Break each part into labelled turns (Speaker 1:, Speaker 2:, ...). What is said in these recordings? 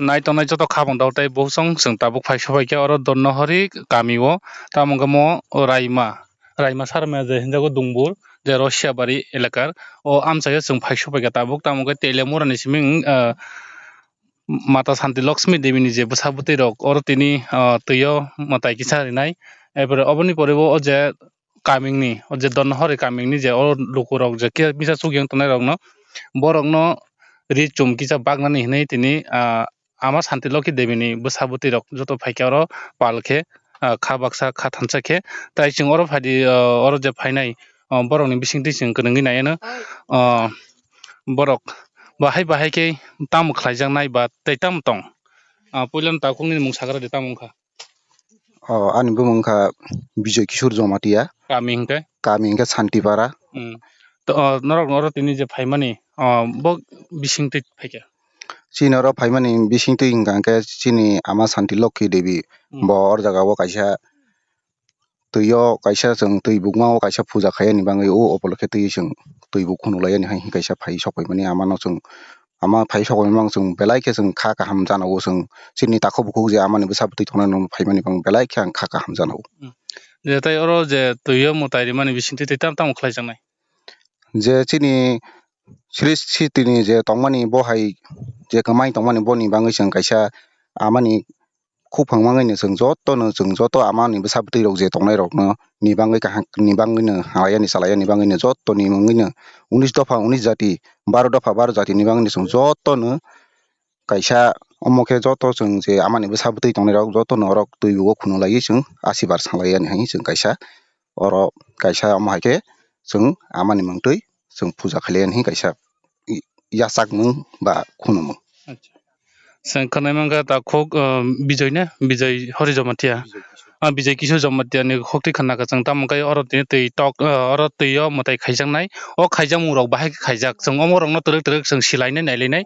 Speaker 1: Nai tonai joto khabang dautai bosong seng tabuk phai sabai ke oro donno hori kamio tamong mo raima sarma je hinjago dungbur je Russia bari elakar o amsaye seng phai sabai ke tabuk tamong telemur ni siming mata Santi Lakshmi Devi ni je busabuti rok oro tini tuyo matai kisari nai ebore oboni porebo o je kaming ni o je donno hori kaming ni je o lukurok je ke bisa sugyang tonai rok no borok no ri chum kisa bagnani hinai tini ama Santi Lakshmi Devi ni busabuti rok joto phaike oro palkhe kha baksa kha thansa khe tai ching oro phadi oro je phainai borok ni bisingti ching kwnangui naiano borok bahai ke tam khlaijak nai ba tei tam tong puilam takung ni mung sagra de tamung kha
Speaker 2: ani bumung kha Bijoy Kishore Jomatia
Speaker 1: kaming
Speaker 2: ke Santipara
Speaker 1: to norok oro tini je phaimani bo bisingti phaike
Speaker 2: chini oro phaimani bisingtwi hingka ke chini ama Santi Lakshmi Devi bo or jaga o kaisa tuyo kaisa chung tui bukma o kaisa puja khaiyani bangui o opolokhe tui chung tui buk khunulaiyani hai kaisa phai sokaimani ama no chung ama phai sokaimani chung belai khe chung kha kaham janago chung chini takho buku je amani busabuti thonai no phaimani bang belai khe ang kha kaham janago
Speaker 1: je tai oro je tuyo mutai mani bisingti tei tam tam khlaijaknai
Speaker 2: je chini Sri Sitini je tongmani bo hai je kamai tongmani boni bangui chung kaisa amani khupang mangai chung joto amani busabuti rok je tongnai rok no ni bangui no halayani salayani bangui no joto ni mungui no 19 dofa 19 jati 12 dofa 12 jati ni bangui chung joto no kaisa omokhe joto chung je amani busabuti tongnai rok joto no orok tui bugo khunulai chung asibar salayani hai chung kaisa oro kaisa amhaike chung amani mungtui chung puja khailayan hi kaisa yasak mung ba khunumung
Speaker 1: sang khanai mangga ta khok Bijoy Hori Jomatia Bijoy Kishore Jomatia ni khokti khana ka chang tam kai oro tini tui tok oro tuyo mutai khaijaknai o khaijakmung rok bahai khaijak chung omorok no trek chung silainai naileinai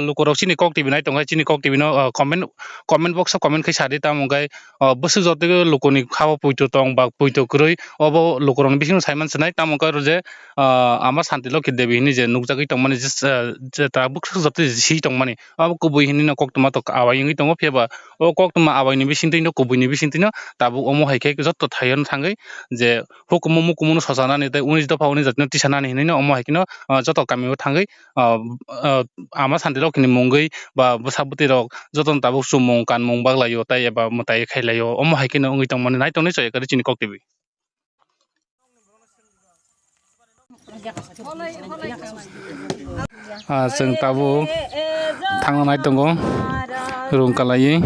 Speaker 1: lukorok chini kok tv nai tongai chini kok tv no comment box o comment khai sadi tam gai busuk jote lukoni khabo puito tong ba puito krui obo lukorok ni bising saiman chnai tam gai je ama Santi Lakshmi Devi ni je nukjagui tongmani je ta busuk jote si tongmani abo kubui hini no koktuma to awai ngi tongo pheba o koktuma awai ni bisingti no kubui ni bisingti no tabu omo haike joto thayon thangai je hukumu mukumu sosana ni 19 dofa 19 jatno tisana ni no omo haike no joto kami thangai ama Santi Lakshmi ni mungui ba busabuti rok joto tabu sumung kanmung baglayo tai eba mutai khailayo omo haike no ngi tongmani nai tongnai chai kari chini kok tv जों ताबो थांनानै दङ room कालायै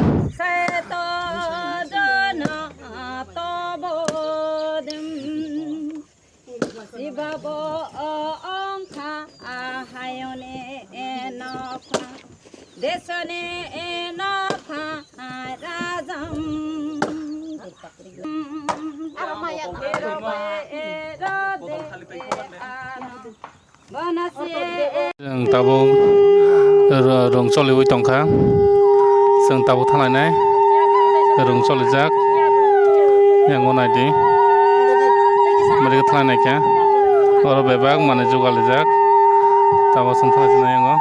Speaker 1: जों Tabo rong choliwi tongkha जों ताबो थांनानै rong cholijak yango naidi mari thlanai oro bebak mane jogalijak tabo song thlanai yango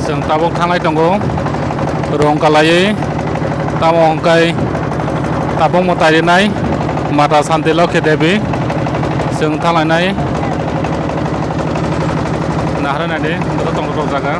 Speaker 1: जों ताबो थांनाय दङ rong kalai tamo hongkai tabong motarinai mata Santi Lakshmi Devi जों थांनानै नाहरनानै दङ जागा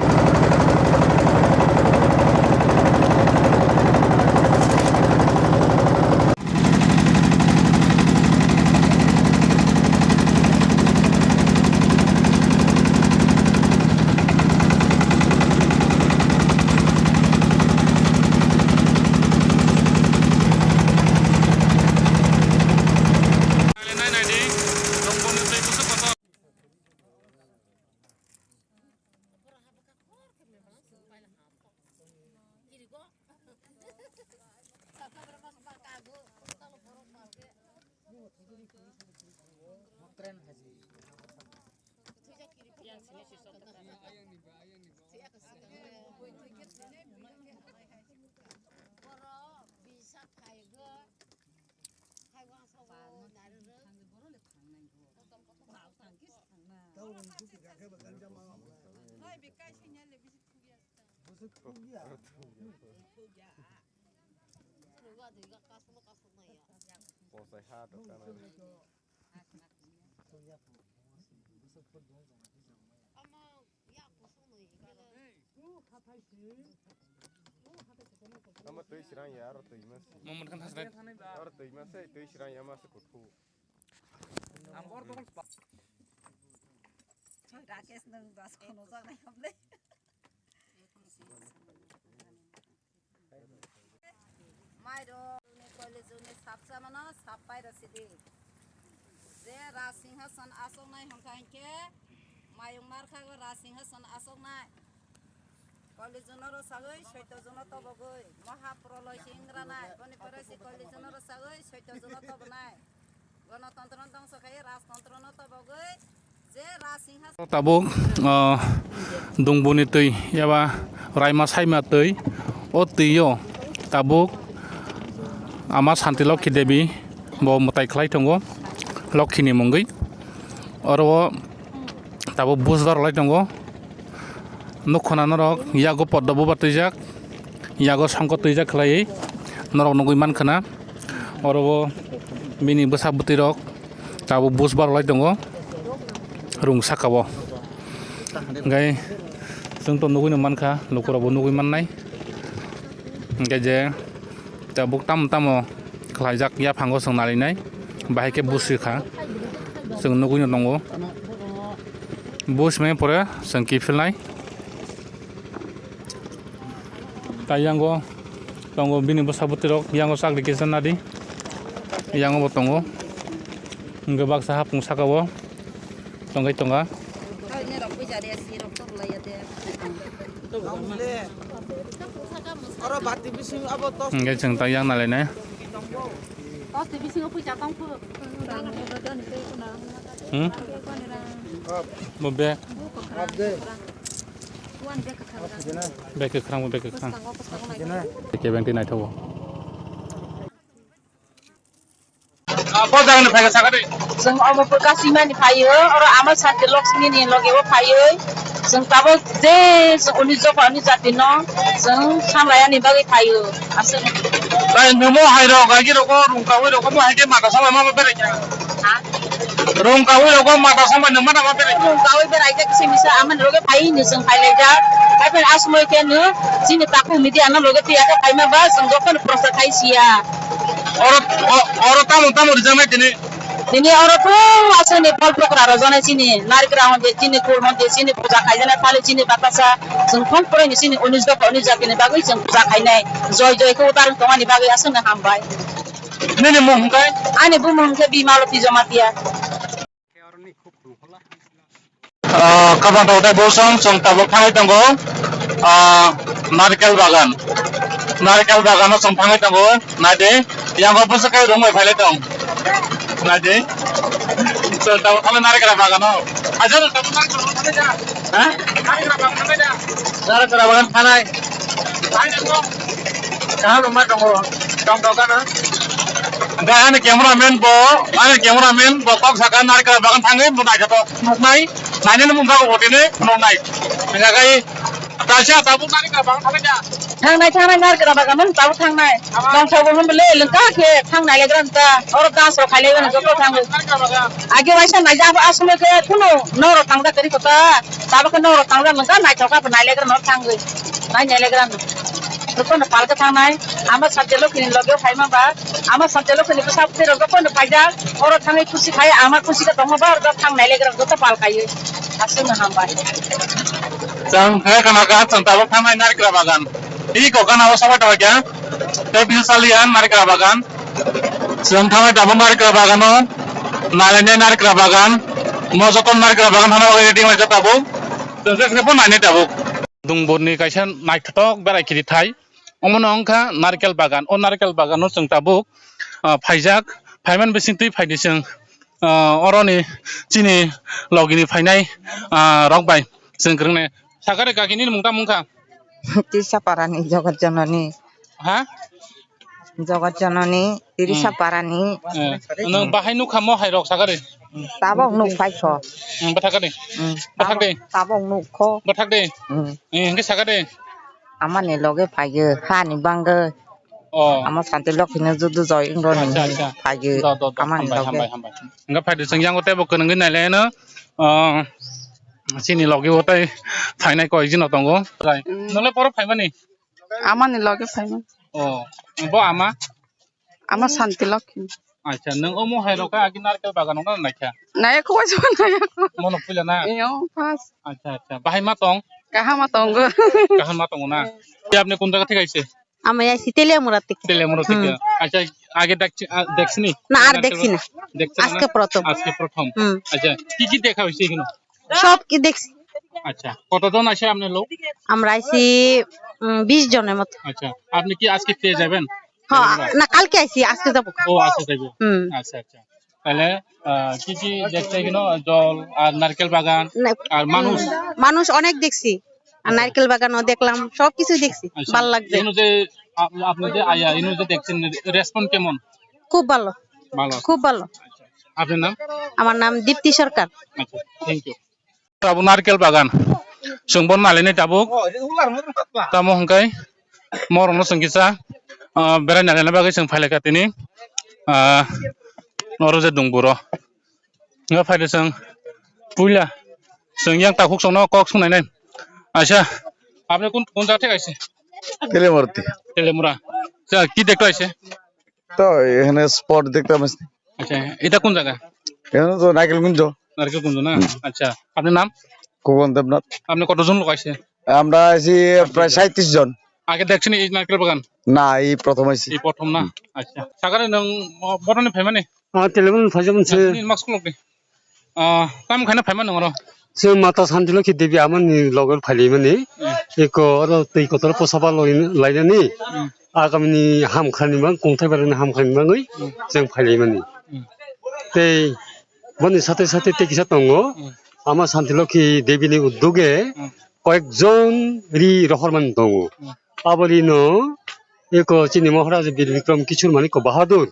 Speaker 3: राकेश नंग दास खनो जानाय हमले माइरो ने कॉलेज ने सापसा मना सापाय रसिदि जे रासिंहासन आसंनाय हमखायके मायं मारखागो रासिंहासन आसंनाय कॉलेज जनर सागै सैत जन तबगै महाप्रलय सिंग्रानाय बनि परसि कॉलेज जनर सागै सैत जन तबनाय गणतन्त्र दंस खाय राजतन्त्र न तबगै जे रासिंहासन
Speaker 1: tabuk dungboni tui yaba raima saima tui o tuio tabuk ama santi lokhi debi bo mutai khlai tongo lokhini mongoi oro tabuk busdar lai tongo nukhona norok yago poddobo batijak yago sangko tuijak khlai norok nugui mankhana oro bini bwsa butirok tabuk busbar lai tongo rung sakao gai जों तो नुगुइ मानखा लुकुराबो नुगुइ माननाय gai je tabuk tam tamo khlaijak ya phango जों नालिनाय बाहायके बुसखा जों नुगुइ दंगो बुस मे परे जों किफिलनाय tayango tongo bini bosabutirok yango sakli kisanadi yango botongo ngebak saha pung sakao tongai tonga
Speaker 3: ne rok pujare si rok tor layade oro bati bising abo to
Speaker 1: ngai जों tayang nalainay
Speaker 3: tos te bising puja tong pu
Speaker 1: mobe
Speaker 3: tuan be ka khara
Speaker 1: beke khrang beke khrang ke bengti nai thawo apa jangan pakai sakade
Speaker 3: जों अमपुर कासिमानि फायो और आमा साथे लक्ष्मीनि लगेबो फायो जों ताबो जे उनि जफानि जाति न जों सामलायानि बागै फायो आसे
Speaker 1: bai nemo hairo gagi roko rungkawe roko mo haike mata sama mama berenya rungkawe roko mata sama nama nama berenya
Speaker 3: गावै बेराय के सिमिसा आमन लगे फाइ नि जों फाइले जा फाइ आसमय के न जिनि ताकु मिदि आना लगे तिया के फाइमा बा जों जखन प्रसा खाइसिया
Speaker 1: और tamu rijamai tini
Speaker 3: दिने और तो आसने फल पकरा र जने सिनि नारग्रा हन्दे सिनि कुल हन्दे सिनि पूजा खाइजना थाले सिनि बातासा जों फन परैनि सिनि उनिस दफ उनिस जातिनि बागै जों पूजा खाइनाय जय जय को उतारन तमानि बागै आसने हामबाय
Speaker 1: nini mo hungkai
Speaker 3: आने बुमुंखे बिमालति Jamatia
Speaker 1: kapan tahu teh bosong song tabuk thangai tongo narikel bagan song thangai tongo nade yang go pusakai romoi phailai tong nade so tabuk thangai narikel bagan no ajar tabuk narikel ja ha narikel bagan thangai kahan rumah tongo tong kana ane cameraman bo kok sakan narikel bagan thangai mo nai jato nai nanya nemu nggak kok ini nonai nggak kayak tasya tabuk narikel bagan thangai ja
Speaker 3: थांनाय नारग्रा बागान ताव थांनाय दंसावबो हमले लंका के थांनाय लेग्रानता और दासो खाइलेगन जतो थांगो आगे वाइसा नायजा आसमे के कुनो नरो थांदा करी पता ताबो के नरो थांदा लंका नाय चौका नाय लेग्रा न थांगो नाय लेग्रान तोन पालका थांनाय आमा सजेलो किन लगे फाइमा बा आमा सजेलो किन बसा फेर गपन फाइजा और थांनाय खुशी खाय आमा खुशी का दंबा और थांनाय लेग्रा जतो पालखायो आसमे हामबाय
Speaker 1: Sang kayak kanakan tabuk thangai narikel bagan ini kok kan awas apa tahu ya tapi bisa salian narikel bagan sang thangai tabuk narikel bagan no nalene narikel bagan mau joton narikel bagan hana oke ting lagi tabuk terus kenapa nanya tabuk dungboni kaisa naik tok berai kiri thai Omon ongkha narkel bagan o narkel bagano chung tabuk phaijak phaiman bising tui phaidi chung oroni chini logini phainai rok bai chung krungne sakare kakini mungta mungkha
Speaker 4: তিরিশা পারানি জগৎ জননী
Speaker 1: ha
Speaker 4: তিরিশা পারানি
Speaker 1: nang bahai nu khamo hai rok sakare
Speaker 4: তাবক নুক পাইছ
Speaker 1: bathakade bathakde
Speaker 4: তাবক নুক খ
Speaker 1: bathakde ke sakade
Speaker 4: আমানি লগে ফাইগে হানি বাঙ্গে
Speaker 1: oh
Speaker 4: আমার শান্তি লক্ষিনে যুদ্ধ জয় ইন্দ্রনি
Speaker 1: acha acha
Speaker 4: ফাইগে আমানি লগে
Speaker 1: hambai nga phai de chung yang ote bok nang nai le no chini logi otai phainai koi jino tongo rai nole poro phaimani
Speaker 3: আমানি লগে ফাইমা
Speaker 1: oh bo ama
Speaker 3: আমার শান্তি Lakshmi
Speaker 1: acha nang omo hai roka agi narkel bagan ong na kya
Speaker 3: নাই কই যাব নাই
Speaker 1: mono pula na
Speaker 3: ইয়ো pass
Speaker 1: acha acha bahai ma tong
Speaker 3: কাহা Matanga
Speaker 1: kahan ma tong na ye apne kon jaga thik aise
Speaker 5: আমি আইছি তেলিয়ামুড়া থেকে
Speaker 1: tele mono thik acha age dekhni
Speaker 5: না আর দেখছি না
Speaker 1: দেখছেন
Speaker 5: আজকে প্রথম
Speaker 1: আজকে প্রথম
Speaker 5: হুম।
Speaker 1: আচ্ছা কি দেখা হইছে এখানে
Speaker 5: সব কি দেখছি
Speaker 1: আচ্ছা কতজন আসে আপনার লোক
Speaker 5: আমরা আইছি 20 জনের মতো
Speaker 1: আচ্ছা আপনি কি আজকে পেয়ে যাবেন
Speaker 5: হ্যাঁ না কালকে আইছি আজকে যাবো
Speaker 1: ও আচ্ছা যাবে
Speaker 5: হুম
Speaker 1: আচ্ছা আচ্ছা তাহলে কি দেখতে এখানে জল আর নারকেল বাগান
Speaker 5: না,
Speaker 1: আর মানুষ
Speaker 5: মানুষ অনেক দেখছি আর নারকেল বাগানও দেখলাম সবকিছু দেখছি
Speaker 1: আচ্ছা,
Speaker 5: ভালো লাগছে
Speaker 1: এখানে যে আপনি যে আয়া এখানে যে দেখছেন রেসপন্স কেমন
Speaker 5: খুব ভালো
Speaker 1: ভালো
Speaker 5: খুব ভালো
Speaker 1: আপনার নাম
Speaker 5: আমার নাম দীপ্তি সরকার
Speaker 1: আচ্ছা থ্যাংক ইউ তাবো নারকেল বাগান সংবন নালেনে তাবুক তামো হংকাই মরনো সংকিসা বেড়াই নালেনে বাগै जों फायलायखाथिनि नरजे दंबुरो nga फायदो जों पुइला जों yang ताखुक संनो कक संनायनाय আচ্ছা আপনি কোন জায়গা থেকে আইছে
Speaker 2: তেলেমূর্তি
Speaker 1: তেলেমুরা আচ্ছা কি দেখতে আইছে
Speaker 2: তো এখানে স্পট দেখতাম
Speaker 1: আচ্ছা এটা কোন জায়গা
Speaker 2: এখানে তো নাইকেলগঞ্জ
Speaker 1: নারকেলগঞ্জ না আচ্ছা আপনার নাম
Speaker 2: খোকন দেবনাথ
Speaker 1: আপনি কতজন লোক আইছে
Speaker 2: আমরা আছি প্রায় 37 জন
Speaker 1: আগে দেখছেন এই নারকেল বাগান
Speaker 2: না এই প্রথম আইছি
Speaker 1: এই প্রথম না আচ্ছা সাগারে নং বটনে ফাইমানে
Speaker 6: তেলেগুন ফাইজামন সে
Speaker 1: মাস্ক লগে কাম খানা ফাইমান নংর
Speaker 6: সে মাতা শান্তিলক্ষী দেবী আমার লগর ফাইলিমানি এক আর তৈ কতর পোসাবা লাইনানি আগামীনি হামখানিবাং কংথাইবারনি হামখানিবাङै जों ফাইলিমানি তৈ বনি সাথে সাথে তেকিসা দङ আমার শান্তিলক্ষী দেবীনি উদ্যোগে কয়েকজন রি রহরমান দङ আবরিনো এক চিনি মহারাজ বীর বিক্রম কিশোর মানিক বাহাদুর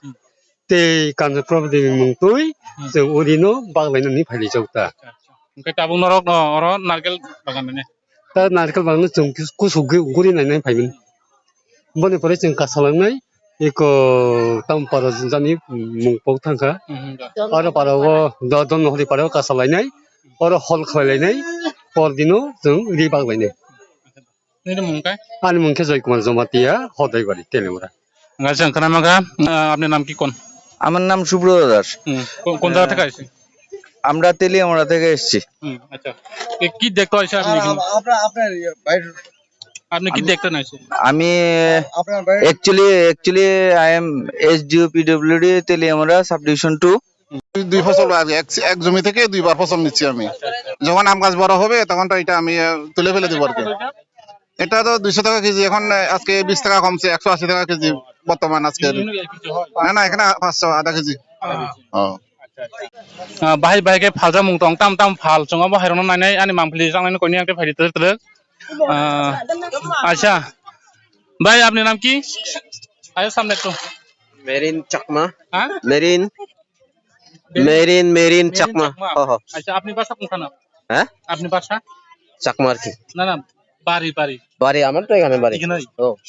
Speaker 6: tei kanjeng probedi mungtui जों ओरैनो बागलायनानै फायलि जौता
Speaker 1: ओमफ्राय दाबुं नरक अर नारकेल बागान ने
Speaker 6: दा नारकेल बागान जों कुसु गुरिनानै फायमोन बनिफ्राय जों कासालांनाय एक तामपारा जानि मुंपाव थांखा आरो पाराव दनहरि पाराव कासालायनाय आरो हल खालायनाय परदिनो जों रि बागलायनाय
Speaker 1: नि मुंकाय
Speaker 6: आनि मुंखे जयकुमार जमातिया हदायबारि तेलेमुरा
Speaker 1: गाजों खोनामागा आपनि नाम কি কোন
Speaker 7: আমার নাম সুব্রত দাস
Speaker 1: কোন জায়গা থেকে আইছেন
Speaker 7: আমরা তেলিয়ামুড়া থেকে এসেছি
Speaker 1: আচ্ছা কি দেখতে আইছে আপনি আপনি কি দেখতে আইছেন
Speaker 7: আমি actually I am SDO PWD Teliamura sub division 2
Speaker 2: দুই ফসল এক জমি থেকে দুইবার ফসল নিচ্ছি আমি যখন আম গাছ বড় হবে তখন তো এটা আমি তুলে ফেলে দেব আর কি এটা তো 200 টাকা কেজি এখন আজকে 20 টাকা কমছে 180 টাকা কেজি বর্তমান আজকে না এখানে 500 আধা কেজি
Speaker 1: बाहाय बाहाय फालजा मुं दं ताम ताम फाल जोंहा बाहायरावनो नायनाय आनि मामफलि जांनायनो कोनि आंते फायदि तर अच्छा भाई आपने नाम की आयो सामने तो
Speaker 7: মেরিন চাকমা
Speaker 1: हाँ
Speaker 7: মেরিন চাকমা
Speaker 1: अच्छा अपनी भाषा कौन खाना
Speaker 7: হ্যাঁ
Speaker 1: अपनी भाषा
Speaker 7: চাকমার কি
Speaker 1: ना ना बारी बारी
Speaker 7: বাড়ি আমার তো এখানে বাড়ি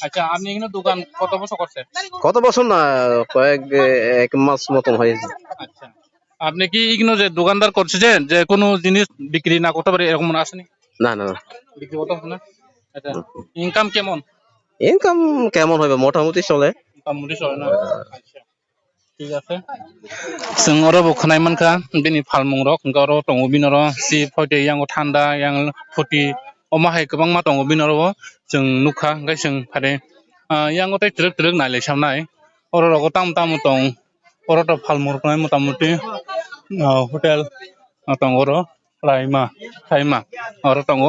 Speaker 1: अच्छा আপনি এখানে দোকান কত বছর করছেন
Speaker 7: কত বছর না কয়েক এক মাস মতন হয়েছে
Speaker 1: আচ্ছা আপনি কি এখানে যে দোকানদার করছে যে কোনো জিনিস বিক্রি না করতে পারে এরকম আসেনি
Speaker 7: না না
Speaker 1: বিক্রি করতে হবে না আচ্ছা ইনকাম কেমন
Speaker 7: ইনকাম কেমন হবে মোটামুটি চলে
Speaker 1: মোটামুটি চলে না আচ্ছা ঠিক আছে जों अरो बखनाय मानखा बेनि फालमुं रक गारो दङ बिनर सि फयदे यांग थान्दा yang फुटि अमाहाय गोबां मा दङ बिनर जों नुखा ओंखाय जों फादे yang गते ट्रक ट्रक नायले सामनाय अरो रग ताम ताम दं अरो त फालमुं रकनाय मोटामुटी हटेल दङ अरो रायमा अरो दङ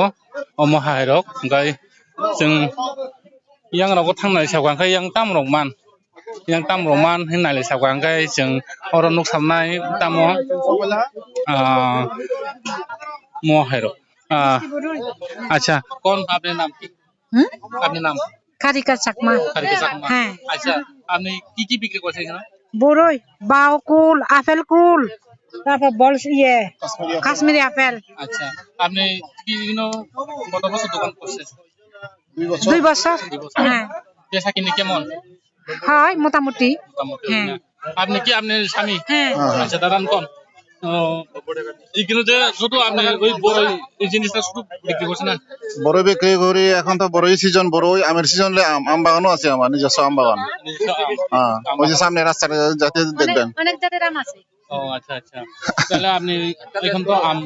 Speaker 1: अमाहाय रक ओंखाय जों yang rago thangnai sabgangkai yang tamrokman hinnailai sabgangkai जों oro nuksamnai tamo mo hairo अच्छा कौन आपने नाम की आपने नाम
Speaker 5: কারিকা চাকমা
Speaker 1: करके सकमा
Speaker 5: হ্যাঁ
Speaker 1: अच्छा आपने की बिक्री করছে এখানে
Speaker 5: বড়ই বাও কুল আপেল কুল তারপর বলস কাশ্মীরি আপেল
Speaker 1: আচ্ছা আপনি কি দিনো কত বছর দোকান করছেন
Speaker 5: 2 বছর হ্যাঁ
Speaker 1: পেশা কিনে কেমন
Speaker 5: হয় মোটামুটি
Speaker 1: মোটামুটি
Speaker 5: হ্যাঁ।
Speaker 1: না? আপনি কি আপনার স্বামী
Speaker 5: হ্যাঁ
Speaker 1: আচ্ছা দাদান কোন এখানে যে শুধু আপনি ওই বড় এই জিনিসটা শুধু বিক্রি করছেন না
Speaker 8: বড় বিক্রি করি এখন তো বড়ই সিজন বড়ই আমের সিজন আম বাগানও আছে আমার নিজস্ব আম বাগান হ্যাঁ ওই যে সামনে রাস্তাটা যাতে দেখবেন
Speaker 5: অনেক জাতের আম আছে
Speaker 1: ও আচ্ছা আচ্ছা তাহলে আপনি এখন তো আম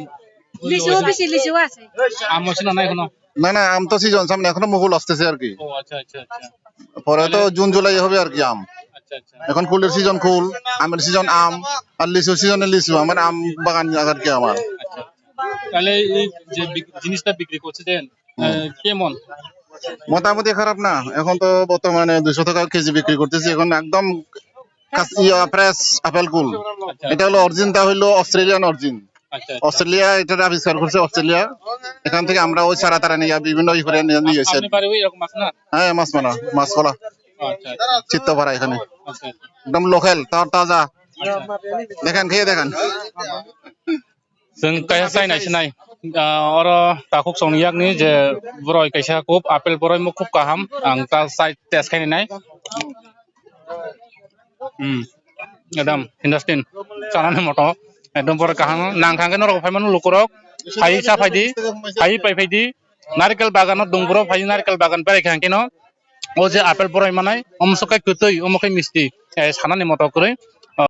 Speaker 5: লিচু আছে
Speaker 1: আম হচ্ছে না এখনো
Speaker 8: না না আম তো সিজন সামনে এখনো মুকুল আসতেছে আর কি
Speaker 1: ও আচ্ছা আচ্ছা আচ্ছা
Speaker 8: পরে তো জুন জুলাই হবে আর কি আম
Speaker 1: আচ্ছা আচ্ছা
Speaker 8: এখন কুলের সিজন কুল আমের সিজন আম আর লিচুর সিজনে লিচু আমার আম বাগান আর কি আমার
Speaker 1: আচ্ছা তাহলে এই যে জিনিসটা বিক্রি করছেন কেমন
Speaker 8: মোটামুটি খারাপ না এখন তো বর্তমানে 200 টাকা কেজি বিক্রি করতেছি এখন একদম ফ্রেশ আপেল কুল এটা হলো অরিজিনটা হলো অস্ট্রেলিয়ান অরিজিন
Speaker 1: আচ্ছা
Speaker 8: অস্ট্রেলিয়া এটা আবিষ্কার করছে অস্ট্রেলিয়া এখান থেকে আমরা ওই সারা তারা নিয়ে বিভিন্ন ই করে নিয়ে এসেছি
Speaker 1: আপনি পারে ওই এরকম আছে না
Speaker 8: হ্যাঁ মাছ কলা
Speaker 1: আচ্ছা
Speaker 8: চিত্ত ভরা এখানে
Speaker 1: আচ্ছা
Speaker 8: একদম লোকাল তাজা দেখেন খেয়ে দেখেন
Speaker 1: जों काया साइनाय सिनाय अरो ताखुक सं yakni je boroi kaisa kop apel boroi mo খুব kaham ang ta side test খাইনি নাই একদম ইন্ডাস্ট্রিন চানানে মটো একদম বড় কাহাম নাংখাঙ্গে নরক ফাইমানো লুকুরক ফাই সা ফাইদি ফাই পাই ফাইদি নারকেল বাগানত দংবুরো ফাই নারকেল বাগান পারে খাঙ্কিনো ও যে apple boroi manai omsokai kutui omokai misti sanani moto kore